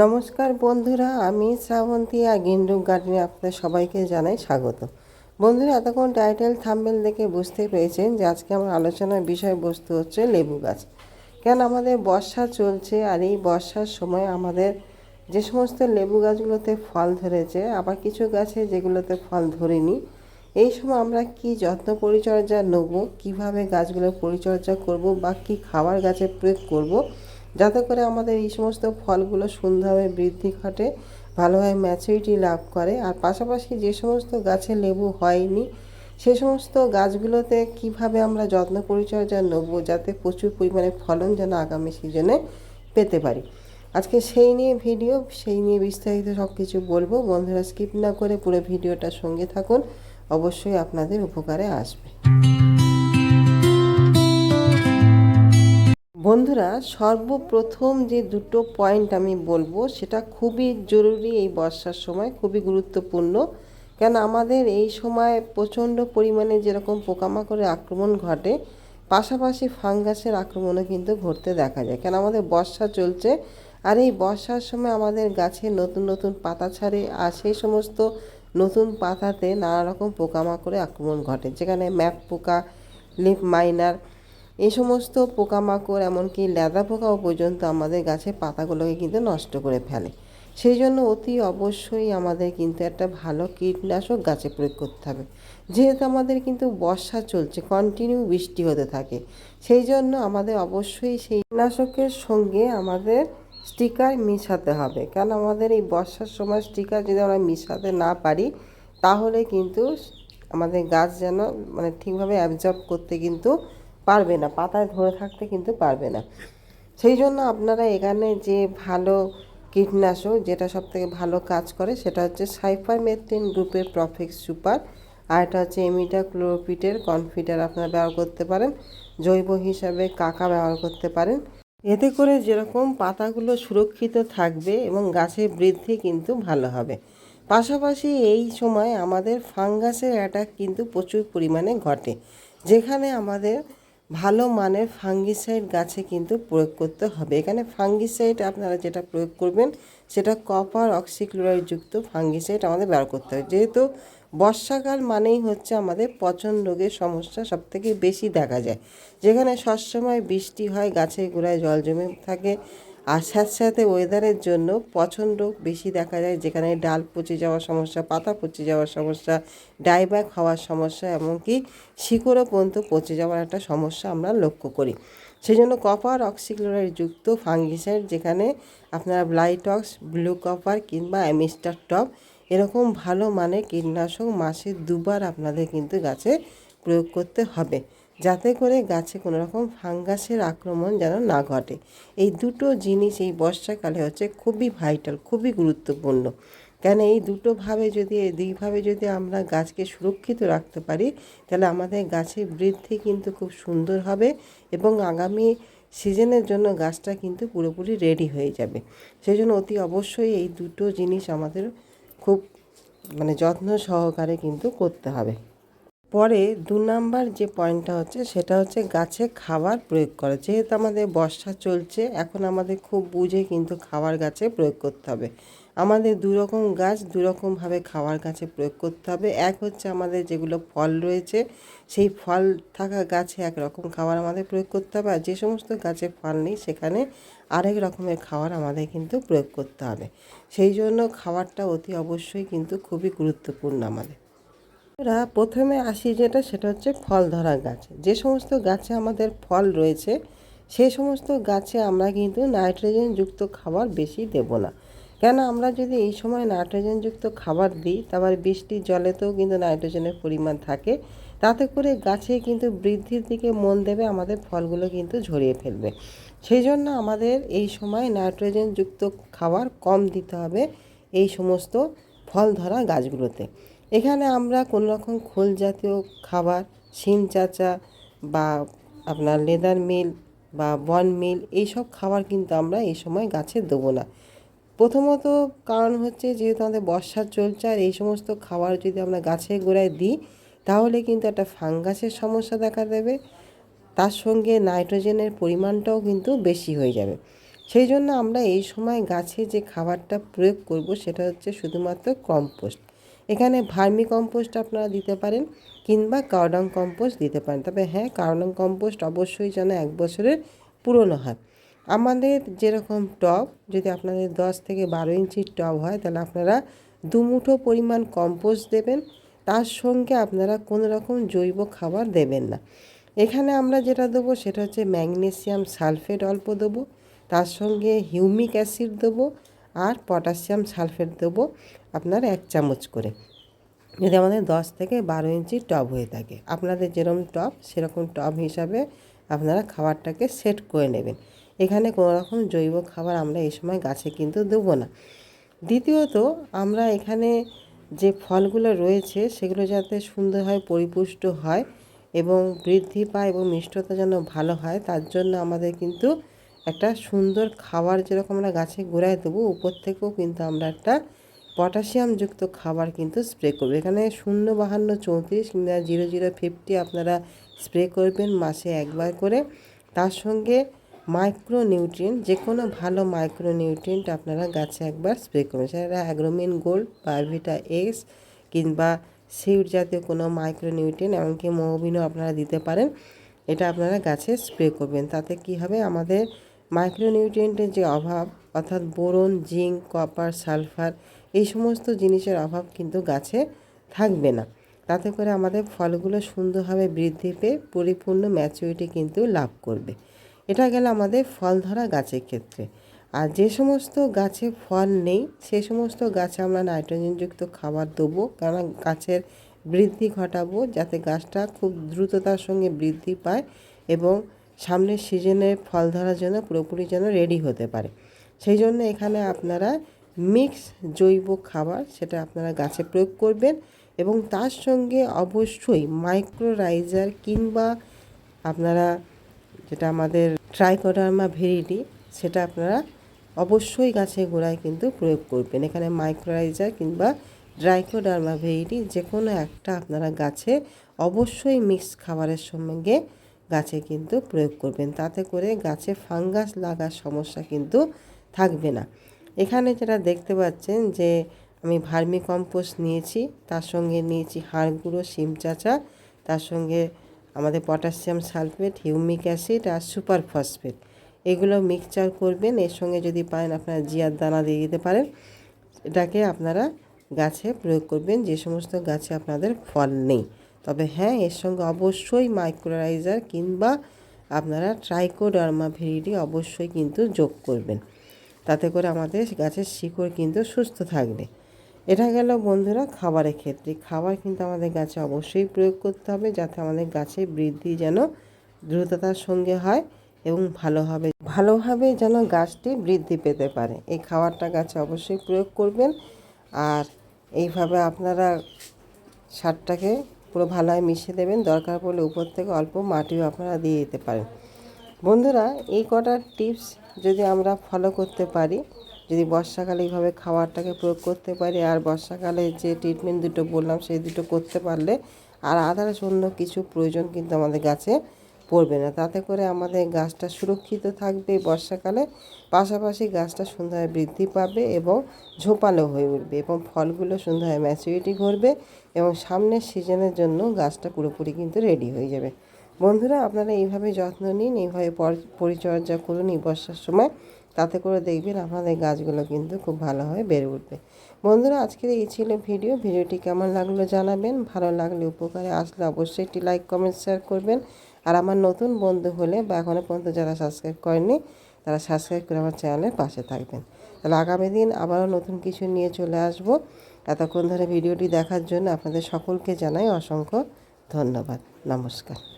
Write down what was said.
নমস্কার বন্ধুরা, আমি শ্রাবন্তী আর গ্রিনরুম গার্ডেনে আপনাদের সবাইকে জানাই স্বাগত। বন্ধুরা, এতক্ষণ টাইটেল থাম্বনেল দেখে বুঝতে পেরেছেন যে আজকে আমার আলোচনার বিষয়বস্তু হচ্ছে লেবু গাছ। কেন আমাদের বর্ষা চলছে, আর এই বর্ষার সময় আমাদের যে সমস্ত লেবু গাছগুলোতে ফল ধরেছে, আবার কিছু গাছে যেগুলোতে ফল ধরেনি, এই সময় আমরা কি যত্ন পরিচর্যা নেব, কিভাবে গাছগুলোর পরিচর্যা করব বা কী খাবার গাছে প্রয়োগ করব যাতে করে আমাদের এই সমস্ত ফলগুলো সুন্দরভাবে বৃদ্ধি ঘটে, ভালোভাবে ম্যাচুরিটি লাভ করে। আর পাশাপাশি যে সমস্ত গাছে লেবু হয়নি সে সমস্ত গাছগুলোতে কিভাবে আমরা যত্ন পরিচর্যা নেব যাতে প্রচুর পরিমাণে ফলন যেন আগামী সিজনে পেতে পারি। আজকে সেই নিয়ে ভিডিও, সেই নিয়ে বিস্তারিত সব কিছু বলবো। বন্ধুরা, স্কিপ না করে পুরো ভিডিওটার সঙ্গে থাকুন, অবশ্যই আপনাদের উপকারে আসবে। বন্ধুরা, সর্বপ্রথম যে দুটো পয়েন্ট আমি বলবো সেটা খুবই জরুরি, এই বর্ষার সময় খুবই গুরুত্বপূর্ণ। কেন আমাদের এই সময় প্রচণ্ড পরিমাণে যেরকম পোকামাকড়ের আক্রমণ ঘটে, পাশাপাশি ফাঙ্গাসের আক্রমণও কিন্তু ঘটতে দেখা যায়। কেন আমাদের বর্ষা চলছে, আর এই বর্ষার সময় আমাদের গাছে নতুন নতুন পাতা ছাড়ে, আর সেই সমস্ত নতুন পাতাতে নানা রকম পোকামাকড়ের আক্রমণ ঘটে, যেখানে ম্যাপ পোকা, লিফ মাইনার, এই সমস্ত পোকামাকড়, এমনকি লেদা পোকাও পর্যন্ত আমাদের গাছের পাতাগুলোকে কিন্তু নষ্ট করে ফেলে। সেই জন্য অতি অবশ্যই আমাদের কিন্তু একটা ভালো কীটনাশক গাছে প্রয়োগ করতে হবে। যেহেতু আমাদের কিন্তু বর্ষা চলছে, কন্টিনিউ বৃষ্টি হতে থাকে, সেই জন্য আমাদের অবশ্যই সেই কীটনাশকের সঙ্গে আমাদের স্টিকার মিশাতে হবে। কারণ আমাদের এই বর্ষার সময় স্টিকার যদি আমরা মিশাতে না পারি, তাহলে কিন্তু আমাদের গাছ যেন ঠিকভাবে অ্যাবজর্ব করতে কিন্তু পারবে না, পাতায় ধরে থাকতে কিন্তু পারবে না। সেই জন্য আপনারা এখানে যে ভালো কীটনাশক, যেটা সবথেকে ভালো কাজ করে, সেটা হচ্ছে সাইপারমেথ্রিন গ্রুপের প্রফেক্স সুপার, আর এটা হচ্ছে ইমিডাক্লোপিডের কনফিডার আপনারা ব্যবহার করতে পারেন। জৈব হিসাবে কাকা ব্যবহার করতে পারেন। এতে করে যেরকম পাতাগুলো সুরক্ষিত থাকবে এবং গাছের বৃদ্ধি কিন্তু ভালো হবে। পাশাপাশি এই সময় আমাদের ফাঙ্গাসের অ্যাটাক কিন্তু প্রচুর পরিমাণে ঘটে, যেখানে আমাদের ভালো মানের ফাঙ্গিসাইড গাছে কিন্তু প্রয়োগ করতে হবে। এখানে ফাঙ্গিসাইড আপনারা যেটা প্রয়োগ করবেন সেটা কপার অক্সিক্লোরাইড যুক্ত ফাঙ্গিসাইড আমাদের ব্যবহার করতে হবে। যেহেতু বর্ষাকাল মানেই হচ্ছে আমাদের পচন রোগের সমস্যা সবথেকে বেশি দেখা যায়, যেখানে সবসময় বৃষ্টি হয়, গাছের গোড়ায় জল জমে থাকে, আর স্যাঁতস্যাঁতে ওয়েদারের জন্য পচন রোগ বেশি দেখা যায়, যেখানে ডাল পচে যাওয়ার সমস্যা, পাতা পচে যাওয়ার সমস্যা, ডাইব্যাক হওয়ার সমস্যা, এমনকি শিকড়ও পর্যন্ত পচে যাওয়ার একটা সমস্যা আমরা লক্ষ্য করি। সেই জন্য কপার অক্সিক্লোরাইড যুক্ত ফাঙ্গিসাইড, যেখানে আপনারা ব্লাইটক্স, ব্লু কপার কিংবা অ্যামিস্টার টপ এরকম ভালো মানের কীটনাশক মাসে 2বার আপনাদের কিন্তু গাছে প্রয়োগ করতে হবে, যাতে করে গাছে কোনো রকম ফাঙ্গাসের আক্রমণ যেন না ঘটে। এই দুটো জিনিস এই বর্ষাকালে হচ্ছে খুবই ভাইটাল, খুবই গুরুত্বপূর্ণ। কেন এই দুইভাবে যদি আমরা গাছকে সুরক্ষিত রাখতে পারি, তাহলে আমাদের গাছের বৃদ্ধি কিন্তু খুব সুন্দর হবে এবং আগামী সিজনের জন্য গাছটা কিন্তু পুরোপুরি রেডি হয়ে যাবে। সেই জন্য অতি অবশ্যই এই দুটো জিনিস আমাদের খুব যত্ন সহকারে কিন্তু করতে হবে। পরে 2 নাম্বার যে পয়েন্টটা হচ্ছে সেটা হচ্ছে গাছে খাবার প্রয়োগ করা। যেহেতু আমাদের বর্ষা চলছে, এখন আমাদের খুব বুঝে কিন্তু খাবার গাছে প্রয়োগ করতে হবে। আমাদের 2 রকম গাছ 2 রকমভাবে খাবার গাছে প্রয়োগ করতে হবে। এক হচ্ছে আমাদের যেগুলো ফল রয়েছে, সেই ফল থাকা গাছে একরকম খাবার আমাদের প্রয়োগ করতে হবে, আর যে সমস্ত গাছে ফল নেই সেখানে আরেক রকমের খাবার আমাদের কিন্তু প্রয়োগ করতে হবে। সেই জন্য খাবারটা অতি অবশ্যই কিন্তু খুবই গুরুত্বপূর্ণ আমাদের। প্রথমে আসি সেটা হচ্ছে ফল ধরা গাছ। যে সমস্ত গাছে আমাদের ফল রয়েছে সেই সমস্ত গাছে আমরা কিন্তু নাইট্রোজেনযুক্ত খাবার বেশি দেব না। কেন আমরা যদি এই সময় নাইট্রোজেনযুক্ত খাবার দিই, তারপর বৃষ্টির জলেতেও কিন্তু নাইট্রোজেনের পরিমাণ থাকে, তাতে করে গাছে কিন্তু বৃদ্ধির দিকে মন দেবে, আমাদের ফলগুলো কিন্তু ঝরিয়ে ফেলবে। সেই জন্য আমাদের এই সময় নাইট্রোজেনযুক্ত খাবার কম দিতে হবে এই সমস্ত ফল ধরা গাছগুলোতে। এখানে আমরা কোনো রকম খোল জাতীয় খাবার, শিম চাচা বা আপনার লেদার মিল বা বন মিল, এইসব খাবার কিন্তু আমরা এই সময় গাছে দেবো না। প্রথমত কারণ হচ্ছে, যেহেতু আমাদের বর্ষা চলছে, আর এই সমস্ত খাবার যদি আমরা গাছের গোড়ায় দিই তাহলে কিন্তু একটা ফাঙ্গাসের সমস্যা দেখা দেবে, তার সঙ্গে নাইট্রোজেনের পরিমাণটাও কিন্তু বেশি হয়ে যাবে। সেই জন্য আমরা এই সময় গাছে যে খাবারটা প্রয়োগ করব সেটা হচ্ছে শুধুমাত্র কম্পোস্ট। এখানে ভার্মি কম্পোস্ট আপনারা দিতে পারেন কিংবা কাউডাং কম্পোস্ট দিতে পারেন। তবে হ্যাঁ, কাউডাং কম্পোস্ট অবশ্যই যেন 1 বছরের পুরনো হয়। আমাদের যেরকম টব, যদি আপনাদের 10 থেকে 12 ইঞ্চির টব হয় তাহলে আপনারা 2 মুঠো পরিমাণ কম্পোস্ট দেবেন। তার সঙ্গে আপনারা কোনো রকম জৈব খাবার দেবেন না। এখানে আমরা যেটা দেবো সেটা হচ্ছে ম্যাগনেসিয়াম সালফেট অল্প দেবো, তার সঙ্গে হিউমিক অ্যাসিড দেবো আর পটাশিয়াম সালফেট দেবো আপনার 1 চামচ করে, যদি আমাদের 10 থেকে 12 ইঞ্চির টব হয়ে থাকে। আপনাদের যেরকম টব সেরকম টব হিসাবে আপনারা খাবারটাকে সেট করে নেবেন। এখানে কোনো রকম জৈব খাবার আমরা এই সময় গাছে কিন্তু দেবো না। দ্বিতীয়ত, আমরা এখানে যে ফলগুলো রয়েছে সেগুলো যাতে সুন্দরভাবে পরিপুষ্ট হয় এবং বৃদ্ধি পায় এবং মিষ্টতা যেন ভালো হয়, তার জন্য আমাদের কিন্তু একটা সুন্দর খাবার যেরকম আমরা গাছে গোড়ায় দেবো, উপর থেকেও কিন্তু আমরা একটা পটাশিয়ামযুক্ত খাবার কিন্তু স্প্রে করবো। এখানে 05234 কিংবা 0050 আপনারা স্প্রে করবেন মাসে 1 বার করে। তার সঙ্গে মাইক্রোনিউট্রিয়েন্ট, যে কোনো ভালো মাইক্রোনিউট্রিয়েন্ট আপনারা গাছে একবার স্প্রে করবেন। সেটা অ্যাগ্রোমিন গোল্ড, বায়োভিটা এক্স কিংবা সিড জাতীয় কোনো মাইক্রোনিউট্রিয়েন্ট, এমনকি মোবিনও আপনারা দিতে পারেন। এটা আপনারা গাছে স্প্রে করবেন। তাতে কি হবে, আমাদের মাইক্রোনিউট্রিয়েন্টের যে অভাব, অর্থাৎ বোরন, জিঙ্ক, কপার, সালফার, এই সমস্ত জিনিসের অভাব কিন্তু গাছে থাকবে না। তাতে করে আমাদের ফলগুলো সুন্দরভাবে বৃদ্ধি পেয়ে পরিপূর্ণ ম্যাচুরিটি কিন্তু লাভ করবে। এটা গেল আমাদের ফল ধরা গাছের ক্ষেত্রে। আর যে সমস্ত গাছে ফল নেই সে সমস্ত গাছে আমরা নাইট্রোজেনযুক্ত খাবার দেবো, কারণ গাছের বৃদ্ধি ঘটাবো যাতে গাছটা খুব দ্রুততার সঙ্গে বৃদ্ধি পায় এবং সামনের সিজনে ফল ধরার জন্য পুরোপুরি যেন রেডি হতে পারে। সেই জন্য এখানে আপনারা মিক্স জৈব খাবার সেটা আপনারা গাছে প্রয়োগ করবেন এবং তার সঙ্গে অবশ্যই মাইক্রোরাইজার কিংবা আপনারা যেটা আমাদের ট্রাইকোডার্মা ভিরিডি, সেটা আপনারা অবশ্যই গাছের গোড়ায় কিন্তু প্রয়োগ করবেন। এখানে মাইক্রোরাইজার কিংবা ট্রাইকোডার্মা ভিরিডি যে কোনো একটা আপনারা গাছে অবশ্যই মিক্স খাবারের সঙ্গে গাছে কিন্তু প্রয়োগ করবেন। তাতে করে গাছে ফাঙ্গাস লাগার সমস্যা কিন্তু থাকবে না। এখানে যেটা দেখতে পাচ্ছেন যে আমি ভার্মি কম্পোস্ট নিয়েছি, তার সঙ্গে নিয়েছি হাড় গুঁড়ো, শিম চাচা, তার সঙ্গে আমাদের পটাশিয়াম সালফেট, হিউমিক অ্যাসিড আর সুপার ফসফেট, এগুলো মিক্সচার করবেন। এর সঙ্গে যদি পারেন আপনারা জিয়ার দানা দিয়ে দিতে পারেন। এটাকে আপনারা গাছে প্রয়োগ করবেন যে সমস্ত গাছে আপনাদের ফল নেই। তবে হ্যাঁ, এর সঙ্গে অবশ্যই মাইক্রোরাইজার কিংবা আপনারা ট্রাইকোডার্মা ভিরিডি অবশ্যই কিন্তু যোগ করবেন। তাতে করে আমাদের গাছের শিকড় কিন্তু সুস্থ থাকবে। এটা গেল বন্ধুরা খাবারের ক্ষেত্রে। খাবার কিন্তু আমাদের গাছে অবশ্যই প্রয়োগ করতে হবে যাতে আমাদের গাছের বৃদ্ধি যেন দ্রুততার সঙ্গে হয় এবং ভালোভাবে যেন গাছটি বৃদ্ধি পেতে পারে। এই খাবারটা গাছে অবশ্যই প্রয়োগ করবেন। আর এইভাবে আপনারা সারটাকে পুরো ভালোভাবে মিশিয়ে দেবেন। দরকার পড়লে উপর থেকে অল্প মাটিও আপনারা দিয়ে দিতে পারেন। বন্ধুরা, এই কটা টিপস যদি আমরা ফলো করতে পারি, যদি বর্ষাকালে এইভাবে খাবারটাকে প্রয়োগ করতে পারি আর বর্ষাকালে যে ট্রিটমেন্ট দুটো বললাম সেই দুটো করতে পারলে আর আদার্স অন্য কিছু প্রয়োজন কিন্তু আমাদের গাছে পড়বে না। তাতে করে আমাদের গাছটা সুরক্ষিত থাকবে বর্ষাকালে, পাশাপাশি গাছটা সুন্দরভাবে বৃদ্ধি পাবে এবং ঝোপালো হয়ে উঠবে এবং ফলগুলো সুন্দরভাবে ম্যাচুরিটি ঘটবে এবং সামনের সিজনের জন্য গাছটা পুরোপুরি কিন্তু রেডি হয়ে যাবে। বন্ধুরা, আপনারা এইভাবে যত্ন নিন, এইভাবে পরিচর্যা করুন এই বর্ষার সময়। তাতে করে দেখবেন আপনাদের গাছগুলো কিন্তু খুব ভালোভাবে বেড়ে উঠবে। বন্ধুরা, আজকের এই ছিল ভিডিওটি কেমন লাগলো জানাবেন। ভালো লাগলে, উপকারে আসলে অবশ্যই একটি লাইক, কমেন্ট, শেয়ার করবেন। আর আমার নতুন বন্ধু হলে বা এখনও পর্যন্ত যারা সাবস্ক্রাইব করেননি তারা সাবস্ক্রাইব করে আমার চ্যানেলের পাশে থাকবেন। তাহলে আগামী দিন আবারও নতুন কিছু নিয়ে চলে আসবো। এতক্ষণ ধরে ভিডিওটি দেখার জন্য আপনাদের সকলকে জানাই অসংখ্য ধন্যবাদ। নমস্কার।